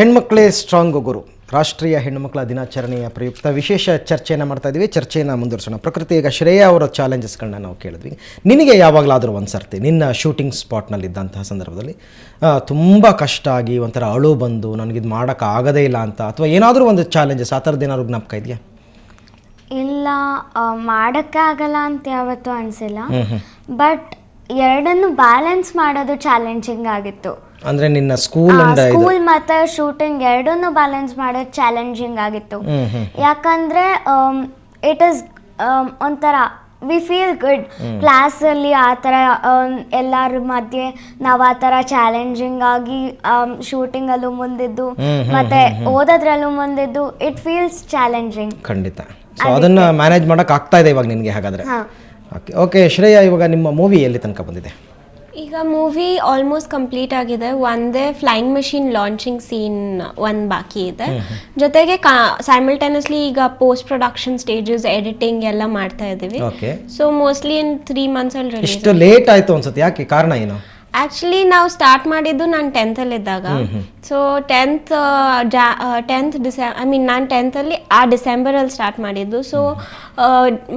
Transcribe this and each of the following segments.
ಹೆಣ್ಮಕ್ಳೇ ಸ್ಟ್ರಾಂಗ್ ಗುರು ರಾಷ್ಟ್ರೀಯ ಹೆಣ್ಣುಮಕ್ಕಳ ದಿನಾಚರಣೆಯ ಪ್ರಯುಕ್ತ ವಿಶೇಷ ಚರ್ಚೆಯನ್ನು ಮಾಡ್ತಾ ಇದ್ದೀವಿ. ಚರ್ಚೆಯನ್ನು ಮುಂದುವರಿಸೋಣ. ಪ್ರಕೃತಿ, ಈಗ ಶ್ರೇಯಾ ಅವರ ಚಾಲೆಂಜಸ್ಗಳನ್ನ ನಾವು ಕೇಳಿದ್ವಿ. ನಿನಗೆ ಯಾವಾಗಲಾದರೂ ಒಂದು ಸರ್ತಿ ನಿನ್ನ ಶೂಟಿಂಗ್ ಸ್ಪಾಟ್ನಲ್ಲಿದ್ದಂತಹ ಸಂದರ್ಭದಲ್ಲಿ ತುಂಬ ಕಷ್ಟ ಆಗಿ ಒಂಥರ ಅಳು ಬಂದು ನನಗಿದು ಮಾಡೋಕ್ಕಾಗದೇ ಇಲ್ಲ ಅಂತ, ಅಥವಾ ಏನಾದರೂ ಒಂದು ಚಾಲೆಂಜಸ್ ಆ ಥರದ್ದು ಏನಾದರೂ ಜ್ಞಾಪಕ ಇದೆಯಾ? ಇಲ್ಲ, ಮಾಡೋಕ್ಕಾಗಲ್ಲ ಅಂತ ಯಾವತ್ತೂ ಅನಿಸಿಲ್ಲ. ಬಟ್ ಎರಡನ್ನು ಬ್ಯಾಲೆನ್ಸ್ ಮಾಡೋದು ಚಾಲೆಂಜಿಂಗ್ ಆಗಿತ್ತು. ಅಂದರೆ ನಿನ್ನ ಸ್ಕೂಲ್ ಮತ್ತು ಶೂಟಿಂಗ್ ಎರಡನ್ನೂ ಬ್ಯಾಲೆನ್ಸ್ ಮಾಡೋದು ಚಾಲೆಂಜಿಂಗ್ ಆಗಿತ್ತು. ಯಾಕಂದರೆ ಇಟ್ ಈಸ್ ಒಂಥರ ವಿ ಫೀಲ್ ಗುಡ್ ಕ್ಲಾಸಲ್ಲಿ ಆ ಥರ ಎಲ್ಲರ ಮಧ್ಯೆ ನಾವು ಆ ಥರ ಚಾಲೆಂಜಿಂಗ್ ಆಗಿ ಶೂಟಿಂಗಲ್ಲೂ ಮುಂದಿದ್ದು ಮತ್ತು ಓದೋದ್ರಲ್ಲೂ ಮುಂದಿದ್ದು ಇಟ್ ಫೀಲ್ಸ್ ಚಾಲೆಂಜಿಂಗ್. ಖಂಡಿತ. ಸೊ ಅದನ್ನು ಮ್ಯಾನೇಜ್ ಮಾಡೋಕೆ ಆಗ್ತಾ ಇದೆ ಇವಾಗ ನಿನಗೆ ಹಾಗಾದರೆ? ಓಕೆ ಶ್ರೇಯಾ, ಇವಾಗ ನಿಮ್ಮ ಮೂವಿ ಎಲ್ಲಿ ತನಕ ಬಂದಿದೆ? ಈಗ ಮೂವಿ ಆಲ್ಮೋಸ್ಟ್ ಕಂಪ್ಲೀಟ್ ಆಗಿದೆ. ಒಂದೇ ಫ್ಲೈಯಿಂಗ್ ಮೆಷಿನ್ ಲಾಂಚಿಂಗ್ ಸೀನ್ ಒಂದು ಬಾಕಿ ಇದೆ. ಜೊತೆಗೆ ಸೈಮಲ್ಟೇನಿಯಸ್ಲಿ ಈಗ ಪೋಸ್ಟ್ ಪ್ರೊಡಕ್ಷನ್ ಸ್ಟೇಜಸ್, ಎಡಿಟಿಂಗ್ ಎಲ್ಲ ಮಾಡ್ತಾ ಇದ್ದೀವಿ. ಸೊ ಮೋಸ್ಟ್ಲಿ ಇನ್ 3 months ಅಲ್ಲಿ ಇಷ್ಟು ಲೇಟ್ ಆಯಿತು ಅನ್ಸುತ್ತೆ, ಯಾಕೆ? ಕಾರಣ ಏನು? ಆ್ಯಕ್ಚುಲಿ ನಾವು ಸ್ಟಾರ್ಟ್ ಮಾಡಿದ್ದು ನಾನು 10th ಇದ್ದಾಗ. ಸೊ 10th ನಾನು 10th ಆ ಡಿಸೆಂಬರಲ್ಲಿ ಸ್ಟಾರ್ಟ್ ಮಾಡಿದ್ದು. ಸೊ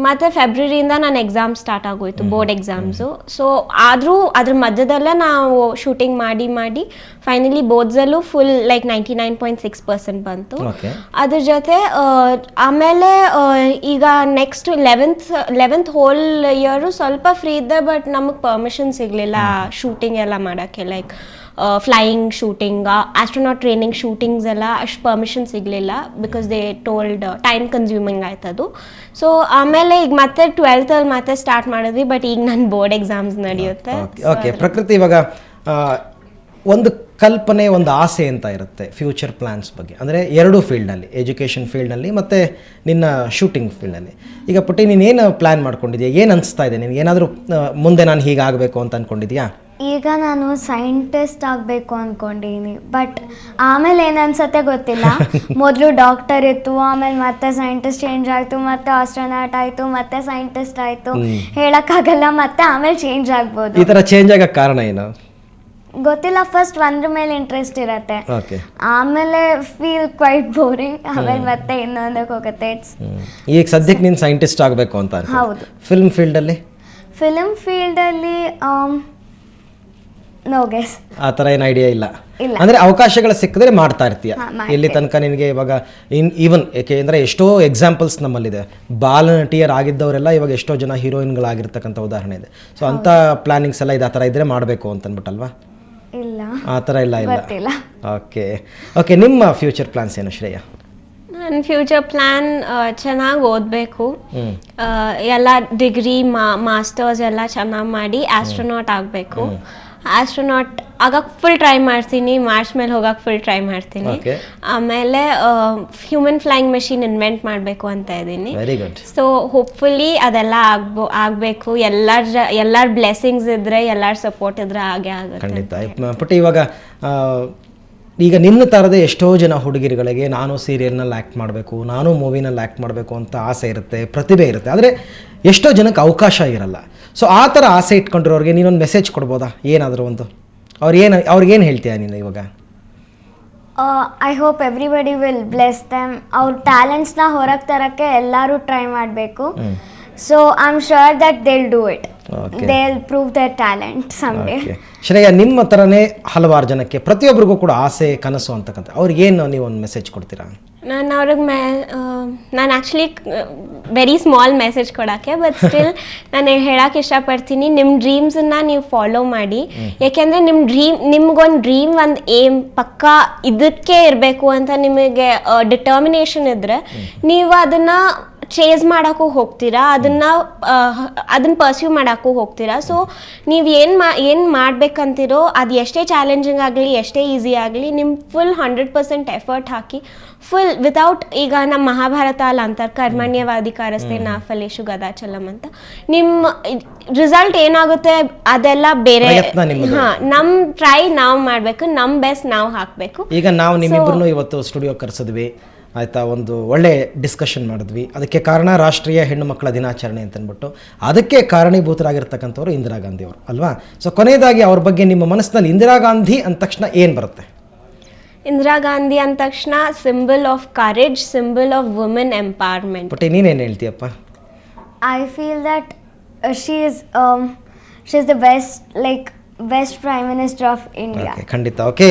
ಮತ್ತು ಫೆಬ್ರವರಿಯಿಂದ ನನ್ನ ಎಕ್ಸಾಮ್ ಸ್ಟಾರ್ಟ್ ಆಗೋಯ್ತು, ಬೋರ್ಡ್ ಎಕ್ಸಾಮ್ಸು. ಸೊ ಆದರೂ ಅದ್ರ ಮಧ್ಯದಲ್ಲೇ ನಾವು ಶೂಟಿಂಗ್ ಮಾಡಿ ಫೈನಲಿ ಬೋರ್ಡ್ಸಲ್ಲೂ ಫುಲ್ ಲೈಕ್ 99.6% ಬಂತು. ಅದ್ರ ಜೊತೆ ಆಮೇಲೆ ಈಗ ನೆಕ್ಸ್ಟ್ 11th ಹೋಲ್ ಇಯರು ಸ್ವಲ್ಪ ಫ್ರೀ ಇದ್ದೆ, ಬಟ್ ನಮಗೆ ಪರ್ಮಿಷನ್ ಸಿಗಲಿಲ್ಲ ಶೂಟಿಂಗ್ ಎಲ್ಲ ಮಾಡೋಕ್ಕೆ. Like flying shooting, astronaut training shootings ಎಲ್ಲ ಅಷ್ಟು ಪರ್ಮಿಷನ್ ಸಿಗಲಿಲ್ಲ, because they told time consuming ಆಯ್ತದು. ಸೊ ಆಮೇಲೆ ಈಗ ಮತ್ತೆ 12th ಮತ್ತೆ ಸ್ಟಾರ್ಟ್ ಮಾಡಿದ್ವಿ, ಬಟ್ ಈಗ ನನ್ನ ಬೋರ್ಡ್ ಎಕ್ಸಾಮ್ಸ್ ನಡೆಯುತ್ತೆ. ಓಕೆ ಪ್ರಕೃತಿ, ಇವಾಗ ಒಂದು ಕಲ್ಪನೆ, ಒಂದು ಆಸೆ ಅಂತ ಇರುತ್ತೆ ಫ್ಯೂಚರ್ ಪ್ಲ್ಯಾನ್ಸ್ ಬಗ್ಗೆ. ಅಂದರೆ ಎರಡೂ ಫೀಲ್ಡ್ನಲ್ಲಿ, ಎಜುಕೇಷನ್ ಫೀಲ್ಡ್ನಲ್ಲಿ ಮತ್ತು ನಿನ್ನ ಶೂಟಿಂಗ್ ಫೀಲ್ಡ್ನಲ್ಲಿ. ಈಗ ಪುಟ್ಟಿ, ನೀನೇನು ಪ್ಲ್ಯಾನ್ ಮಾಡ್ಕೊಂಡಿದ್ಯಾ? ಏನು ಅನಿಸ್ತಾ ಇದೆ ನಿನಗೆ? ಏನಾದರೂ ಮುಂದೆ ನಾನು ಹೀಗಾಗಬೇಕು ಅಂತ ಅಂದ್ಕೊಂಡಿದ್ಯಾ? ಈಗ ನಾನು ಸೈಂಟಿಸ್ಟ್ ಆಗಬೇಕು ಅಂದ್ಕೊಂಡಿದ್ದೀನಿ, ಬಟ್ ಆಮೇಲೆ ಏನು ಅನ್ಸತ್ತೆ ಗೊತ್ತಿಲ್ಲ. ಮೊದಲು ಡಾಕ್ಟರ್ ಇತ್ತು, ಆಮೇಲೆ ಮತ್ತೆ ಸೈಂಟಿಸ್ಟ್ ಚೇಂಜ್ ಆಯಿತು, ಮತ್ತೆ ಆಸ್ಟ್ರೋನಾಟ್ ಆಯಿತು, ಮತ್ತೆ ಸೈಂಟಿಸ್ಟ್ ಆಯಿತು. ಹೇಳೋಕ್ಕಾಗಲ್ಲ, ಮತ್ತೆ ಆಮೇಲೆ ಚೇಂಜ್ ಆಗ್ಬೋದು. ಈ ಥರ ಚೇಂಜ್ ಆಗೋಕ್ಕೆ ಕಾರಣ ಏನು ಗೊತ್ತಿಲ್ಲ. ಫಸ್ಟ್ ಒಂದ್ರ ಮೇಲೆ ಇಂಟ್ರೆಸ್ಟ್ ಇರತ್ತೆ, ಆಮೇಲೆ ಫೀಲ್ ಕ್ವೈಟ್ ಬೋರಿಂಗ್, ಆಮೇಲೆ ಮತ್ತೆ ಇನ್ನೊಂದಕ್ಕೆ ಹೋಗುತ್ತೆ. ಈಗ ಸದ್ಯಕ್ಕೆ ನೀನು ಸೈಂಟಿಸ್ಟ್ ಆಗಬೇಕು ಅಂತ? ಹೌದು. ಫಿಲ್ಮ್ ಫೀಲ್ಡಲ್ಲಿ ನೋ ಗೆಸ್, ಆ ಥರ ಏನು ಐಡಿಯಾ ಇಲ್ಲ? ಅಂದರೆ ಅವಕಾಶಗಳು ಸಿಕ್ಕಿದ್ರೆ ಮಾಡ್ತಾ ಇರ್ತೀಯ. ಎಲ್ಲಿ ತನಕ ನಿನಗೆ ಇವಾಗ ಈವನ್ ಏಕೆಂದರೆ ಎಷ್ಟೋ ಎಕ್ಸಾಂಪಲ್ಸ್ ನಮ್ಮಲ್ಲಿದೆ. ಬಾಲನಟಿಯರ್ ಆಗಿದ್ದವರೆಲ್ಲ ಇವಾಗ ಎಷ್ಟೋ ಜನ ಹೀರೋಯಿನ್ಗಳಾಗಿರ್ತಕ್ಕಂಥ ಉದಾಹರಣೆ ಇದೆ. ಸೊ ಅಂಥ ಪ್ಲಾನಿಂಗ್ಸ್ ಎಲ್ಲ ಇದೆ, ಆ ಥರ ಇದ್ರೆ ಮಾಡಬೇಕು ಅಂತ ಅಂದ್ಬಿಟ್ಟಲ್ವಾ? ಇಲ್ಲ, ಆ ಥರ ಇಲ್ಲ. ಓಕೆ ನಿಮ್ಮ ಫ್ಯೂಚರ್ ಪ್ಲಾನ್ಸ್ ಏನು ಶ್ರೇಯಾ? ನನ್ನ ಫ್ಯೂಚರ್ ಪ್ಲ್ಯಾನ್ ಚೆನ್ನಾಗಿ ಓದಬೇಕು, ಎಲ್ಲ ಡಿಗ್ರಿ ಮಾಸ್ಟರ್ಸ್ ಎಲ್ಲ ಚೆನ್ನಾಗಿ ಮಾಡಿ ಆಸ್ಟ್ರೋನಾಟ್ ಆಗಬೇಕು. ಆಸ್ಟ್ರೋನಾಟ್ ಆಗಕ್ಕೆ ಫುಲ್ ಟ್ರೈ ಮಾಡ್ತೀನಿ, ಮಾರ್ಚ್ ಮೇಲೆ ಹೋಗಕ್ಕೆ ಫುಲ್ ಟ್ರೈ ಮಾಡ್ತೀನಿ. ಆಮೇಲೆ ಹ್ಯೂಮನ್ ಫ್ಲೈಯಿಂಗ್ ಮೆಷಿನ್ ಇನ್ವೆಂಟ್ ಮಾಡಬೇಕು ಅಂತ ಇದ್ದೀನಿ. ಸೊ ಹೋಪ್ಫುಲಿ ಅದೆಲ್ಲ ಆಗಬೇಕು. ಎಲ್ಲರ ಬ್ಲೆಸ್ಸಿಂಗ್ಸ್ ಇದ್ರೆ, ಎಲ್ಲರ ಸಪೋರ್ಟ್ ಇದ್ರೆ ಹಾಗೆ ಆಗುತ್ತೆ. ಖಂಡಿತ. ಪುಟ್ಟಿ, ಈಗ ನಿನ್ನ ಥರದೇ ಎಷ್ಟೋ ಜನ ಹುಡುಗಿರುಗಳಿಗೆ ನಾನು ಸೀರಿಯಲ್ನಲ್ಲಿ ಆ್ಯಕ್ಟ್ ಮಾಡಬೇಕು, ನಾನು ಮೂವಿನಲ್ಲಿ ಆ್ಯಕ್ಟ್ ಮಾಡಬೇಕು ಅಂತ ಆಸೆ ಇರುತ್ತೆ, ಪ್ರತಿಭೆ ಇರುತ್ತೆ. ಆದರೆ ಎಷ್ಟೋ ಜನಕ್ಕೆ ಅವಕಾಶ ಇರಲ್ಲ. ಸೊ ಆ ಥರ ಆಸೆ ಇಟ್ಕೊಂಡಿರೋರಿಗೆ ನೀನೊಂದು ಮೆಸೇಜ್ ಕೊಡ್ಬೋದಾ? ಏನಾದರೂ ಒಂದು ಅವ್ರಿಗೇನು ಹೇಳ್ತೀಯ ನೀನು ಇವಾಗ? I hope everybody will bless them. ಅವ್ರ ಟ್ಯಾಲೆಂಟ್ಸ್ನ ಹೊರಗೆ ತರೋಕ್ಕೆ ಎಲ್ಲರೂ ಟ್ರೈ ಮಾಡಬೇಕು. So I am sure that they will do it. They will prove their talent someday. Shreya, ನಿಮ್ಮ ಥರನೇ ಹಲವಾರು ಜನಕ್ಕೆ, ಪ್ರತಿಯೊಬ್ಬರಿಗೂ ಕೂಡ ಆಸೆ, ಕನಸು ಅಂತಕ್ಕಂಥ, ಅವ್ರಿಗೇನು ನೀವು ಒಂದು ಮೆಸೇಜ್ ಕೊಡ್ತೀರಾ? ನಾನು ಆ್ಯಕ್ಚುಲಿ ವೆರಿ ಸ್ಮಾಲ್ ಮೆಸೇಜ್ ಕೊಡೋಕ್ಕೆ, ಬಟ್ ಸ್ಟಿಲ್ ನಾನು ಹೇಳೋಕ್ಕೆ ಇಷ್ಟಪಡ್ತೀನಿ, ನಿಮ್ಮ ಡ್ರೀಮ್ಸನ್ನು ನೀವು ಫಾಲೋ ಮಾಡಿ. ಯಾಕೆಂದರೆ ನಿಮ್ಗೊಂದು ಡ್ರೀಮ್, ಒಂದು ಏಮ್ ಪಕ್ಕಾ ಇದಕ್ಕೆ ಇರಬೇಕು ಅಂತ ನಿಮಗೆ ಡಿಟರ್ಮಿನೇಷನ್ ಇದ್ದರೆ ನೀವು ಅದನ್ನು ಚೇಸ್ ಮಾಡೋಕ್ಕೂ ಹೋಗ್ತೀರಾ, ಅದನ್ನು ಪರ್ಸ್ಯೂ ಮಾಡೋಕ್ಕೂ ಹೋಗ್ತೀರಾ. ಸೊ ನೀವು ಏನು ಮಾಡಬೇಕಂತಿರೋ ಅದು ಎಷ್ಟೇ ಚಾಲೆಂಜಿಂಗ್ ಆಗಲಿ, ಎಷ್ಟೇ ಈಸಿ ಆಗಲಿ, ನಿಮ್ಮ ಫುಲ್ 100% ಎಫರ್ಟ್ ಹಾಕಿ, ಫುಲ್ ವಿತೌಟ್, ಈಗ ನಮ್ಮ ಮಹಾಭಾರತ ಅಲ್ಲ ಅಂತಾರೆ, ಕರ್ಮಣ್ಯವಾಧಿಕಾರಸ್ಥೆ ನಾ ಫಲೇಷು ಗದಾಚಲಂ ಅಂತ. ನಿಮ್ಮ ರಿಸಲ್ಟ್ ಏನಾಗುತ್ತೆ ಅದೆಲ್ಲ ಬೇರೆ. ನಮ್ಮ ಟ್ರೈ ನಾವು ಮಾಡಬೇಕು, ನಮ್ಮ ಬೆಸ್ಟ್ ನಾವು ಹಾಕಬೇಕು. ಈಗ ನಾವು ನಿಮ್ಮಿಬ್ಬರನ್ನು ಇವತ್ತು ಸ್ಟುಡಿಯೋ ಕರೆಸಿದ್ವಿ, ಆಯಿತಾ, ಒಂದು ಒಳ್ಳೆ ಡಿಸ್ಕಷನ್ ಮಾಡಿದ್ವಿ. ಅದಕ್ಕೆ ಕಾರಣ ರಾಷ್ಟ್ರೀಯ ಹೆಣ್ಣು ಮಕ್ಕಳ ದಿನಾಚರಣೆ ಅಂತಂದ್ಬಿಟ್ಟು, ಅದಕ್ಕೆ ಕಾರಣೀಭೂತರಾಗಿರ್ತಕ್ಕಂಥವ್ರು ಇಂದಿರಾ ಗಾಂಧಿ ಅವರು ಅಲ್ವಾ? ಸೊ ಕೊನೆಯದಾಗಿ ಅವ್ರ ಬಗ್ಗೆ ನಿಮ್ಮ ಮನಸ್ಸಿನಲ್ಲಿ ಇಂದಿರಾ ಗಾಂಧಿ ಅಂದ ತಕ್ಷಣ ಏನು ಬರುತ್ತೆ? ಇಂದಿರಾ ಗಾಂಧಿ ಅಂದ ತಕ್ಷಣ symbol of courage, symbol of women empowerment. But ನೀನೇನು ಹೇಳ್ತೀಯಪ್ಪ? I feel that she's the best Prime Minister of India. Okay, ಖಂಡಿತ. Okay,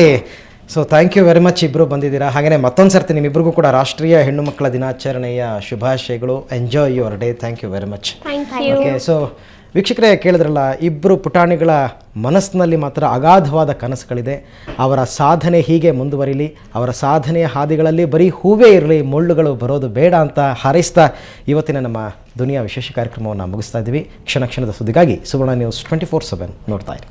so thank you very much, ಇಬ್ಬರು ಬಂದಿದ್ದೀರಾ. ಹಾಗೆಯೇ ಮತ್ತೊಂದು ಸರ್ತಿ ನಿಮ್ಮಿಬ್ಬರಿಗೂ ಕೂಡ ರಾಷ್ಟ್ರೀಯ ಹೆಣ್ಣು ಮಕ್ಕಳ ದಿನಾಚರಣೆಯ ಶುಭಾಶಯಗಳು. Enjoy your day. Thank you very much. Thank you. Okay, so ವೀಕ್ಷಕರೇ ಕೇಳಿದ್ರಲ್ಲ, ಇಬ್ಬರು ಪುಟಾಣಿಗಳ ಮನಸ್ಸಿನಲ್ಲಿ ಮಾತ್ರ ಅಗಾಧವಾದ ಕನಸುಗಳಿದೆ. ಅವರ ಸಾಧನೆ ಹೀಗೆ ಮುಂದುವರಿಲಿ, ಅವರ ಸಾಧನೆಯ ಹಾದಿಗಳಲ್ಲಿ ಬರೀ ಹೂವೇ ಇರಲಿ, ಮುಳ್ಳುಗಳು ಬರೋದು ಬೇಡ ಅಂತ ಹಾರೈಸ್ತಾ ಇವತ್ತಿನ ನಮ್ಮ ದುನಿಯಾ ವಿಶೇಷ ಕಾರ್ಯಕ್ರಮವನ್ನು ಮುಗಿಸ್ತಾ ಇದ್ದೀವಿ. ಕ್ಷಣ ಕ್ಷಣದ ಸುದ್ದಿಗಾಗಿ ಸುವರ್ಣ ನ್ಯೂಸ್ 24/7 ನೋಡ್ತಾ ಇರಿ.